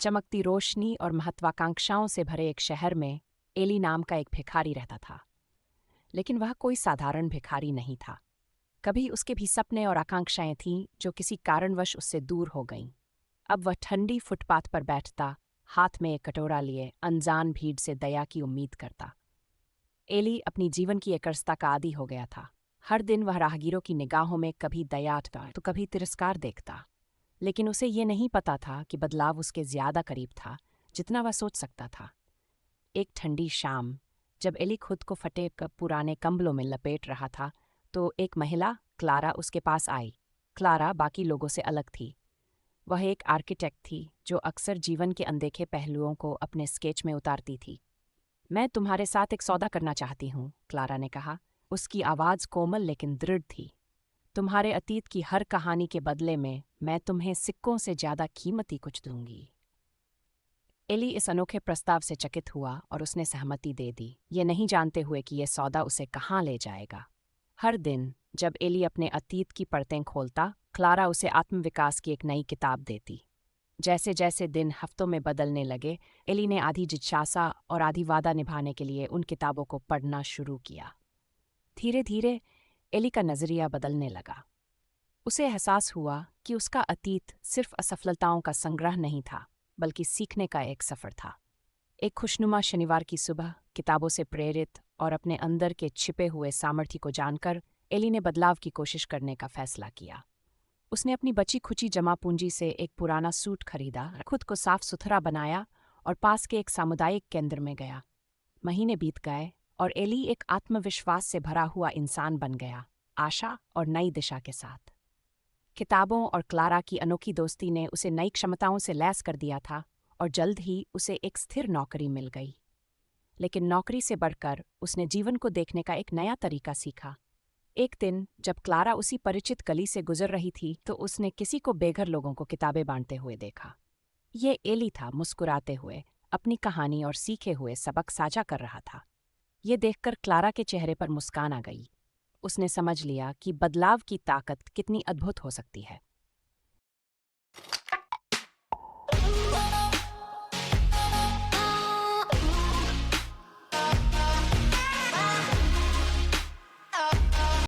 चमकती रोशनी और महत्वाकांक्षाओं से भरे एक शहर में एली नाम का एक भिखारी रहता था। लेकिन वह कोई साधारण भिखारी नहीं था। कभी उसके भी सपने और आकांक्षाएं थीं जो किसी कारणवश उससे दूर हो गईं। अब वह ठंडी फुटपाथ पर बैठता, हाथ में एक कटोरा लिए अनजान भीड़ से दया की उम्मीद करता। एली अपनी जीवन की एकरसता का आदी हो गया था। हर दिन वह राहगीरों की निगाहों में कभी दया तो कभी तिरस्कार देखता। लेकिन उसे ये नहीं पता था कि बदलाव उसके ज्यादा करीब था जितना वह सोच सकता था। एक ठंडी शाम, जब एली खुद को फटे पुराने कंबलों में लपेट रहा था, तो एक महिला, क्लारा, उसके पास आई। क्लारा बाकी लोगों से अलग थी। वह एक आर्किटेक्ट थी जो अक्सर जीवन के अनदेखे पहलुओं को अपने स्केच में उतारती थी। मैं तुम्हारे साथ एक सौदा करना चाहती हूँ, क्लारा ने कहा। उसकी आवाज़ कोमल लेकिन दृढ़ थी। तुम्हारे अतीत की हर कहानी के बदले में मैं तुम्हें सिक्कों से ज्यादा कीमती कुछ दूंगी। एली इस अनोखे प्रस्ताव से चकित हुआ और उसने सहमति दे दी, ये नहीं जानते हुए कि यह सौदा उसे कहाँ ले जाएगा। हर दिन जब एली अपने अतीत की परतें खोलता, क्लारा उसे आत्मविकास की एक नई किताब देती। जैसे जैसे दिन हफ्तों में बदलने लगे, एली ने आधी जिज्ञासा और आधी वादा निभाने के लिए उन किताबों को पढ़ना शुरू किया। धीरे धीरे एली का नजरिया बदलने लगा। उसे एहसास हुआ कि उसका अतीत सिर्फ असफलताओं का संग्रह नहीं था, बल्कि सीखने का एक सफर था। एक खुशनुमा शनिवार की सुबह, किताबों से प्रेरित और अपने अंदर के छिपे हुए सामर्थ्य को जानकर, एली ने बदलाव की कोशिश करने का फैसला किया। उसने अपनी बची खुची जमा पूंजी से एक पुराना सूट खरीदा, खुद को साफ सुथरा बनाया और पास के एक सामुदायिक केंद्र में गया। महीने बीत गए और एली एक आत्मविश्वास से भरा हुआ इंसान बन गया, आशा और नई दिशा के साथ। किताबों और क्लारा की अनोखी दोस्ती ने उसे नई क्षमताओं से लैस कर दिया था और जल्द ही उसे एक स्थिर नौकरी मिल गई। लेकिन नौकरी से बढ़कर उसने जीवन को देखने का एक नया तरीका सीखा। एक दिन जब क्लारा उसी परिचित गली से गुजर रही थी, तो उसने किसी को बेघर लोगों को किताबें बांटते हुए देखा। ये एली था, मुस्कुराते हुए अपनी कहानी और सीखे हुए सबक साझा कर रहा था। ये देखकर क्लारा के चेहरे पर मुस्कान आ गई। उसने समझ लिया कि बदलाव की ताकत कितनी अद्भुत हो सकती है।